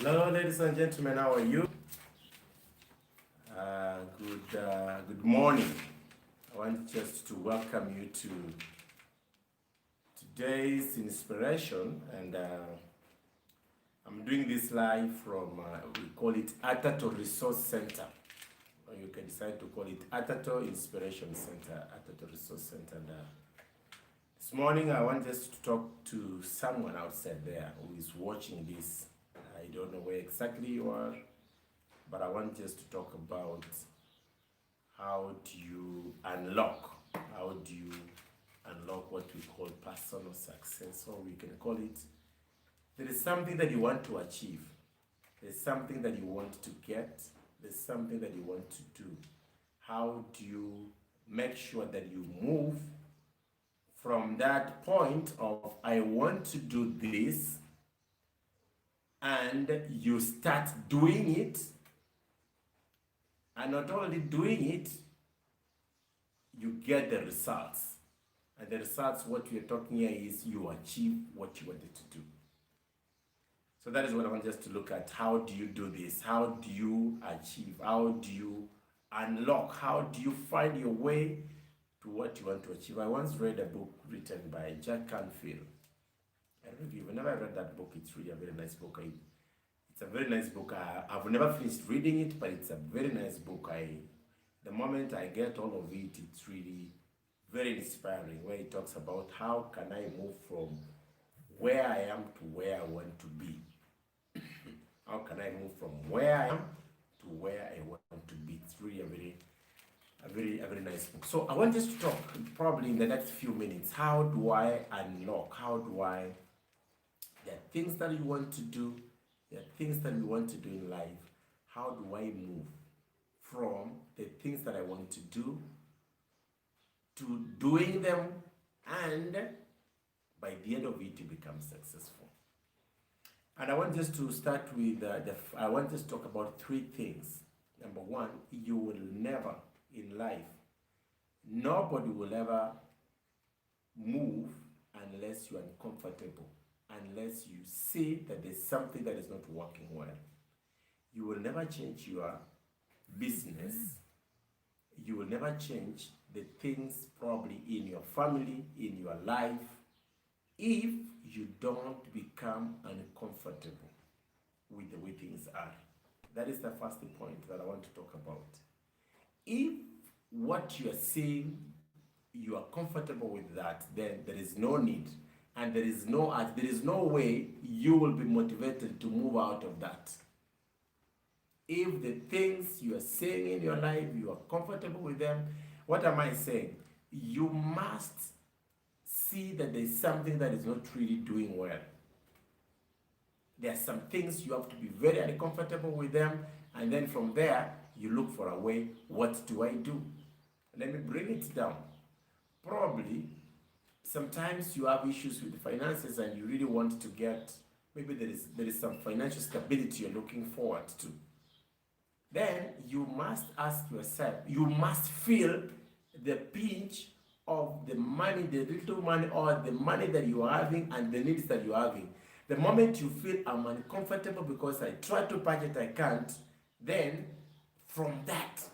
Hello, ladies and gentlemen. How are you? Good morning. I want just to welcome you to today's inspiration, and I'm doing this live from we call it Atato Resource Center, or you can decide to call it Atato Inspiration Center, Atato Resource Center. And this morning, I want just to talk to someone outside there who is watching this. I don't know where exactly you are, but I want just to talk about how do you unlock, what we call personal success, or we can call it, there is something that you want to achieve, there's something that you want to get, there's something that you want to do. How do you make sure that you move from that point of I want to do this, and you start doing it, and not only doing it, you get the results. And the results, what we are talking here is you achieve what you wanted to do. So that is what I want us to look at. How do you do this? How do you achieve? How do you unlock? How do you find your way to what you want to achieve? I once read a book written by Jack Canfield. I don't know if you've never read that book. It's really a very nice book. It's a very nice book. I've never finished reading it, but it's a very nice book. The moment I get all of it, it's really very inspiring, where he talks about how can I move from where I am to where I want to be. How can I move from where I am to where I want to be? It's really a very nice book. So I want us to talk probably in the next few minutes. How do I unlock? There are things that you want to do. There are things that we want to do in life. How do I move from the things that I want to do to doing them, and by the end of it, to become successful? And I want us to start with, I want us to talk about three things. Number one, you will never in life, nobody will ever move unless you are uncomfortable, unless you see that there's something that is not working well. You will never change your business. You will never change the things probably in your family, in your life, if you don't become uncomfortable with the way things are. That is the first point that I want to talk about. If what you are saying, you are comfortable with that, then there is no need, and there is no way you will be motivated to move out of that. If the things you are saying in your life, you are comfortable with them, what am I saying? You must see that there's something that is not really doing well. There are some things you have to be very uncomfortable with them, and then from there, you look for a way, what do I do? Let me bring it down. Probably, sometimes you have issues with finances and you really want to get, maybe there is some financial stability you're looking forward to. Then you must ask yourself, you must feel the pinch of the money, the little money or the money that you are having and the needs that you are having. The moment you feel I'm uncomfortable because I try to budget, I can't, then from that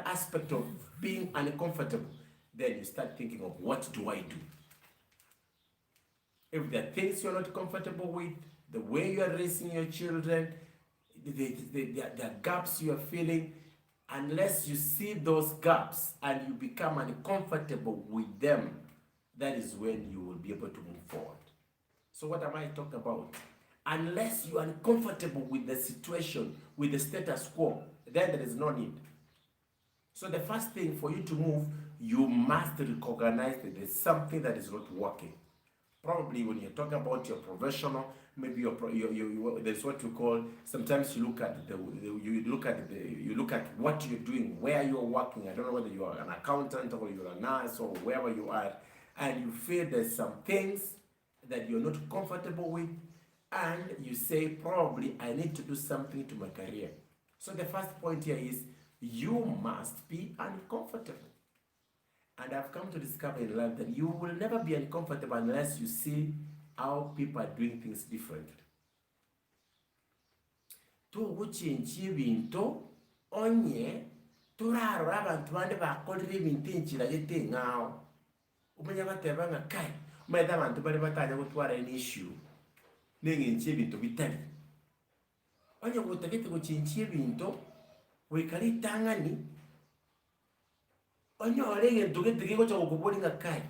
aspect of being uncomfortable, then you start thinking of what do I do? If there are things you're not comfortable with, the way you are raising your children, the gaps you are feeling, unless you see those gaps and you become uncomfortable with them, that is when you will be able to move forward. So what am I talking about? Unless you are uncomfortable with the situation, with the status quo, then there is no need. So the first thing for you to move, you must recognize that there's something that is not working. Probably when you're talking about your professional, maybe there's what you call, sometimes you look at what you're doing, where you're working. I don't know whether you are an accountant or you're a nurse or wherever you are, and you feel there's some things that you're not comfortable with, and you say, probably I need to do something to my career. So the first point here is you must be uncomfortable. And I've come to discover in life that you will never be uncomfortable unless you see how people are doing things differently. tuguchinchi ebinto onye turarora abantu bande bakorera ebinto enchiragete ng'ao omanya bateba ng'a kai omaete abantu bari batanya gotwara issue neng'enchi ebinto bitari onye gotagete gochinchi ebinto goikara itang'ani onyore egento gete gegocha gokobori ng'a kai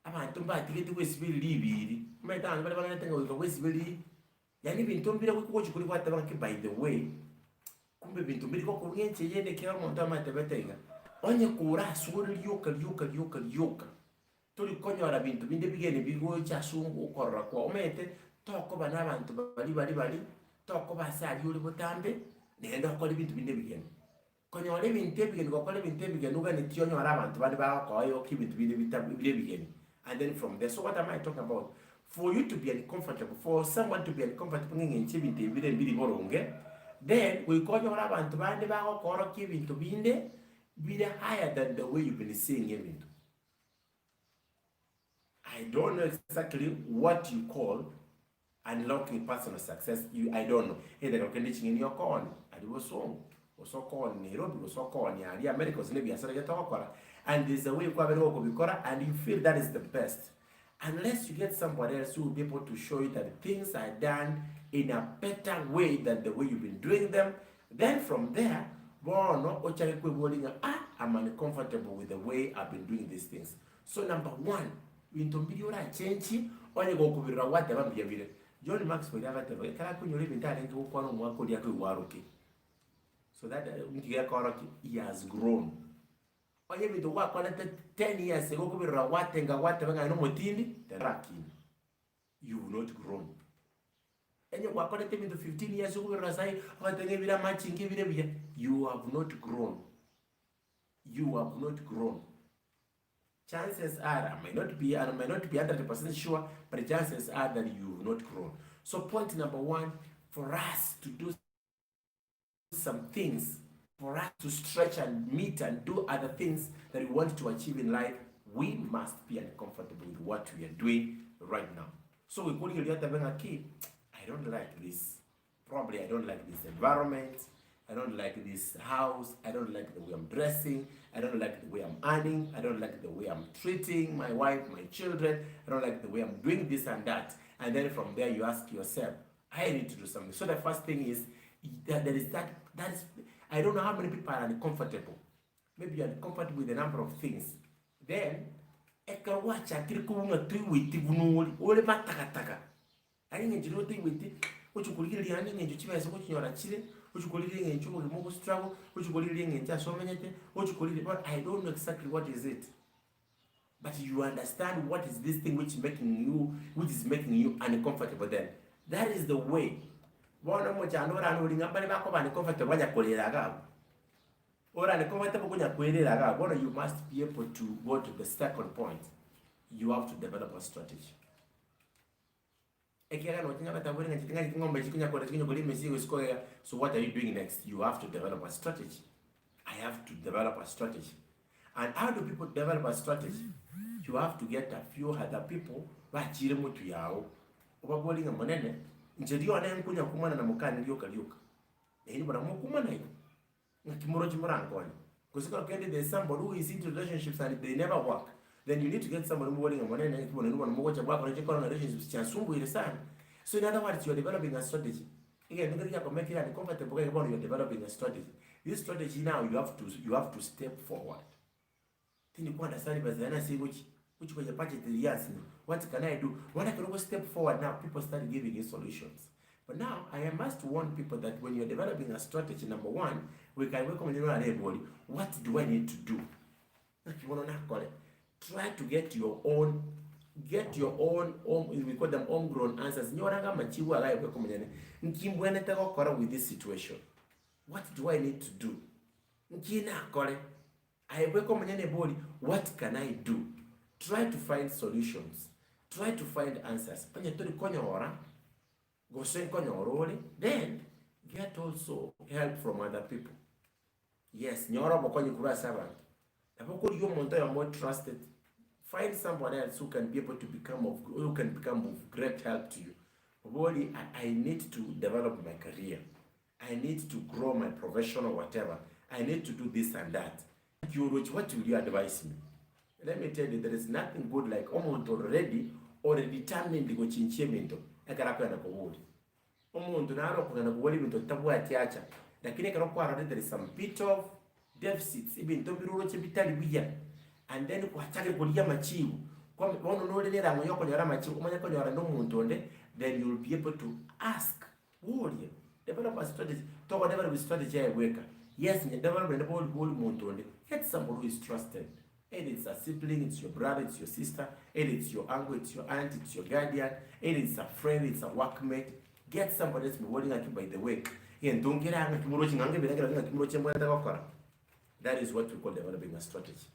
abantu mbatigete gwesibiriri ibiri omaete abantu bari baganyete ng'a goika gwesibiriri yani bintu mbira gochikuri gwateba ng'a by the way kumbe bintu mbiri gokorwa yende kera omonto amatebeteiga onye kura asore rioka turi konyora bintu binde bigene bigocha asungu ukorora kwa omete tokoba n'abantu bari tokoba asari uri butambe nenda gukora ibintu binde bigene konyora ibintu bigene gukora ibintu bigene ugane tionyora abantu bari bakoyo kibintu binde bigene. And then from there, so what am I talking about? For you to be uncomfortable, for someone to be uncomfortable ngenchi bintu bide boronge, then we call your abantu bande bagokora kibintu binde bide higher than the way you've been seeing ebintu. I don't know exactly what you call unlocking personal success. I don't know. Either ukendichi in your corn, adiboso, so called Nairobi, so called the Americans, maybe and there's a way you bikora, and you feel that is the best. Unless you get somebody else who will be able to show you that things are done in a better way than the way you've been doing them, then from there, I'm uncomfortable with the way I've been doing these things. So number one, change onye gokubirira wate bambiyabire John Maxwell yagatebe kala kunyori bintare ngo kwano mwako lya kwiwaruke. So that he has grown. Onye bintu wakona 10 years ago kubirira wate nga wate banga no motindi teraki. You will not grown. Enye wakona bintu 15 years ago kubirira sai watenge bira machingi bire bya. You have not grown. You have not grown. Chances are, I may not be 100% sure, but the chances are that you will not grow. So point number one, for us to do some things, for us to stretch and meet and do other things that we want to achieve in life, we must be uncomfortable with what we are doing right now. So we call you I don't like this. Probably I don't like this environment. I don't like this house. I don't like the way I'm dressing. I don't like the way I'm earning. I don't like the way I'm treating my wife, my children. I don't like the way I'm doing this and that. And then from there you ask yourself, I need to do something. So the first thing is that there is that's I don't know how many people are uncomfortable. Maybe you're uncomfortable with a number of things. Then ekawacha kirikuunga tuwiti bunuli ole matakataka. Ari ngejiro tuwiti uchukulira yani ngejo chibese ko chinyora chire uchukulira ngejo mu struggle uchukulira ngejo asomenyete uchukulira but I don't know exactly what is it. But you understand what is this thing which is making you uncomfortable then. That is the way. Bona mojano rano ringamba bako bani comfortable banya kolera ga. Ora ne comfortable kunya kwelera ga. Bona you must be able to go to the second point. You have to develop a strategy. So what are you doing next? You have to develop a strategy. I have to develop a strategy. And how do people develop a strategy? You have to get a few other people bachire mutu yao obabolinga monene njedio anenkunya kumana na mukani lyoka ehini bana mukumana hiyo ngimoro chimurangoni kusika there's somebody who is into relationships and they never work. Then you need to get somebody who bolinga monene kibona nuba mugocha bwako na chikona relationships chansumbu ile sana. So in other words, you are developing a strategy. Again, look at make it uncomfortable when you are developing a strategy. This strategy now you have to step forward. Tini kwa understand bazana say which for your budget years. What can I do? When I can always step forward now, people start giving you solutions. But now I must warn people that when you're developing a strategy, number one, we can work on everybody. What do I need to do? If you want to call it, try to get your own, we call them homegrown answers. With this situation. What do I need to do? What can I do? Try to find solutions. Try to find answers. Then get also help from other people. Yes, you're more trusted. Find someone else who can be able to become of great help to you. I need to develop my career. I need to grow my profession or whatever. I need to do this and that. What will you advise me? Let me tell you, there is nothing good like omuntu already determined to go chinchie bintu ekarakwenda kuwuli. Omuntu naro kugenda kuwuli bintu tabwa atiacha. Lakini karakwara there is some bit of deficits ibintu biruro chibitali biya. And then kwachake kulia machivu. Kwa ono nolelera ngo yokonyora machivu kumanya konyora n'omuntu onde, then you will be able to ask wuli develop a strategy. Talk whatever with strategy I work. Yes, you develop a whole muntu onde. Get somebody who is trusted. Either it's a sibling, it's your brother, it's your sister, either it's your uncle, it's your aunt, it's your guardian, either it's a friend, it's a workmate. Get somebody that's been holding at you by the way. That is what we call developing a strategy.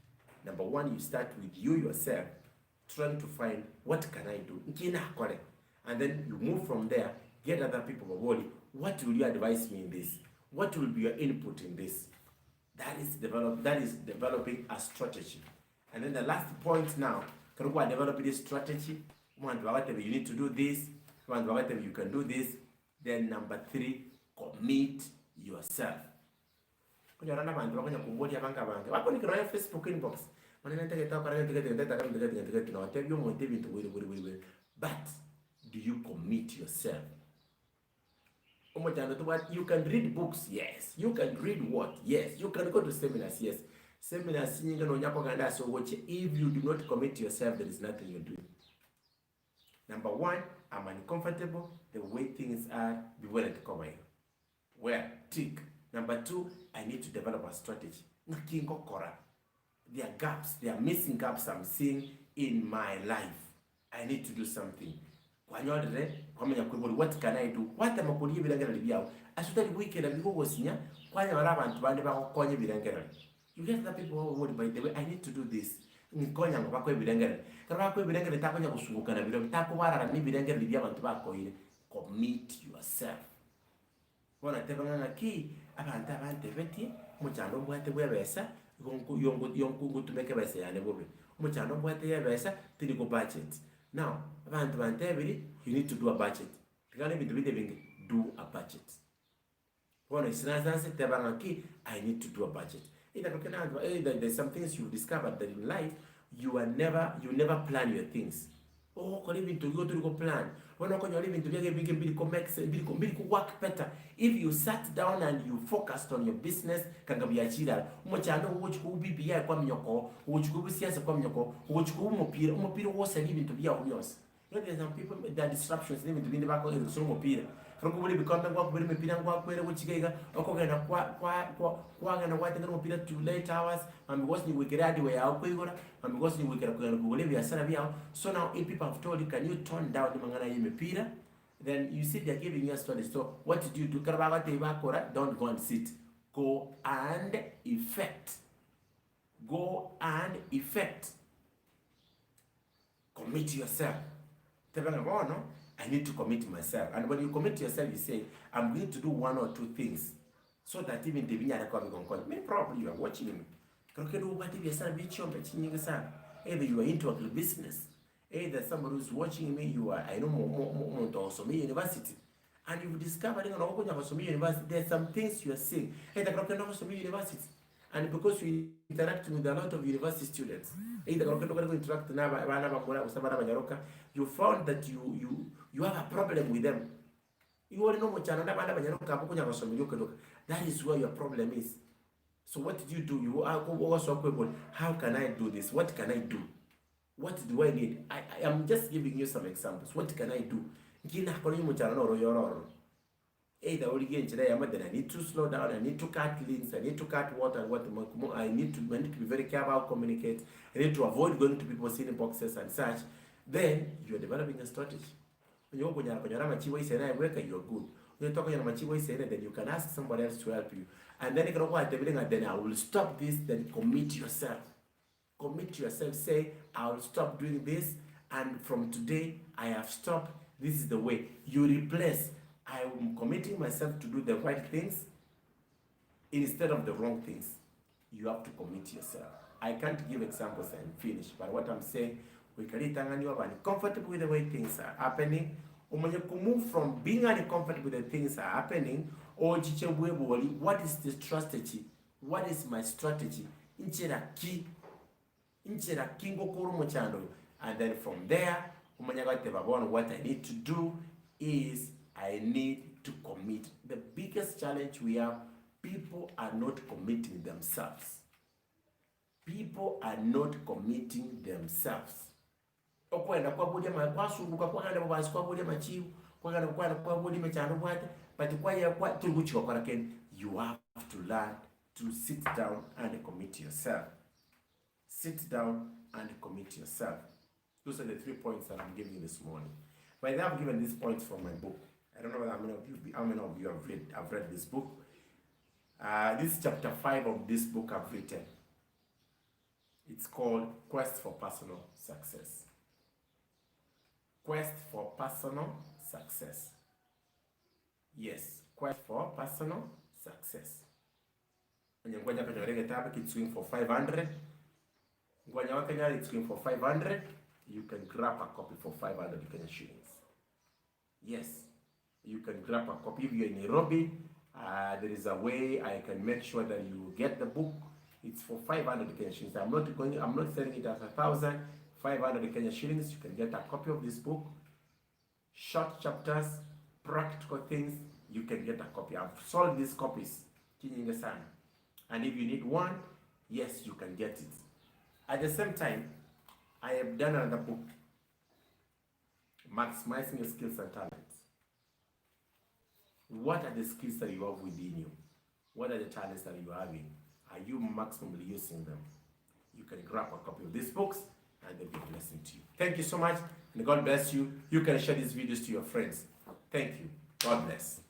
Number one, you start with you yourself, trying to find what can I do. And then you move from there, get other people, what will you advise me in this? What will be your input in this? That is developing a strategy. And then the last point now, can we develop this strategy? You need to do this, you can do this. Then number 3, commit yourself. When you're on Facebook inbox, but do you commit yourself? You can read books, yes. You can read what? Yes. You can go to seminars, yes. Seminars, if you do not commit yourself, there is nothing you do. Number 1, I'm uncomfortable. The way things are, be willing to cover it. Well, tick. Number 2, I need to develop a strategy. There are gaps, there are missing gaps I'm seeing in my life. I need to do something. What can I do? What am I going to do? I should have weekend and go senior. Why am I you get the people who by the way, I need to do this. Commit yourself. When I tell you key, abantu beti muchando bwate bwebesa yonku to make a besa and bobe. Muchando bwate yebesa till you go budget. Now, you need to do a budget. You can't even do a budget. When it's I need to do a budget. There's some things you discovered that in life you never plan your things. Oh, even to go plan. When you're living to work better. If you sat down and you focused on your business, can be achieved. Muchano which could be kwamyoko, which could be siasa kwamyoko, which could mopira was living to be our yours. There's some people that disruptions living to be in the back of the mopira. From who become the work with me, which gave a mopira to late hours, and because you will get out way out, and because you will get a so now if people have told you, can you turn down the mangana mopira? Then you see they're giving you a story. So what did you do? Don't go and sit. Go and effect. Go and effect. Commit yourself. I need to commit myself. And when you commit yourself, you say, I'm going to do 1 or 2 things. So that even the vinyard maybe probably you are watching me. Either you are into a business. Either somebody who's watching me, you are, I know, Sorobi University. And you've discovered Sorobi University, there's some things you are seeing. Either Sorobi University. And because you interact with a lot of university students, either interact you found that you have a problem with them. You already know that is where your problem is. So what did you do? You are also how can I do this? What can I do? What do I need? I am just giving you some examples. What can I do? Either I need to slow down, I need to cut links, I need to cut water, I need to be very careful how to communicate, I need to avoid going to people's inboxes and such. Then you're developing a strategy. When you're good. When you're talking about then you can ask somebody else to help you. And then I will stop this, then commit yourself. Commit yourself, say, I will stop doing this, and from today I have stopped. This is the way. You replace, I am committing myself to do the right things instead of the wrong things. You have to commit yourself. I can't give examples and finish, but what I'm saying, we can you are comfortable with the way things are happening, When you move from being uncomfortable with the things are happening, or what is the strategy? What is my strategy? Inchera kingo kuru muchando. And then from there, what I need to do is I need to commit. The biggest challenge we have, people are not committing themselves. People are not committing themselves. But you have to learn to sit down and commit yourself. Sit down and commit yourself. Those are the 3 points that I'm giving you this morning. But I've given these points from my book. I don't know how many of you have read this book. This is chapter 5 of this book I've written. It's called Quest for Personal Success. Quest for Personal Success. Yes, Quest for Personal Success. And you're going to it's going for 500. It's going for 500. You can grab a copy for 500 Kenya shillings. Yes, you can grab a copy. If you're in Nairobi, there is a way I can make sure that you get the book. It's for 500 Kenya shillings. I'm not selling it at 1,000. 500 Kenya shillings. You can get a copy of this book. Short chapters, practical things. You can get a copy. I've sold these copies. And if you need one, yes, you can get it. At the same time, I have done another book, Maximizing Your Skills and Talents. What are the skills that you have within you? What are the talents that you are having? Are you maximally using them? You can grab a copy of these books and they'll be a blessing to you. Thank you so much, and God bless you. You can share these videos to your friends. Thank you. God bless.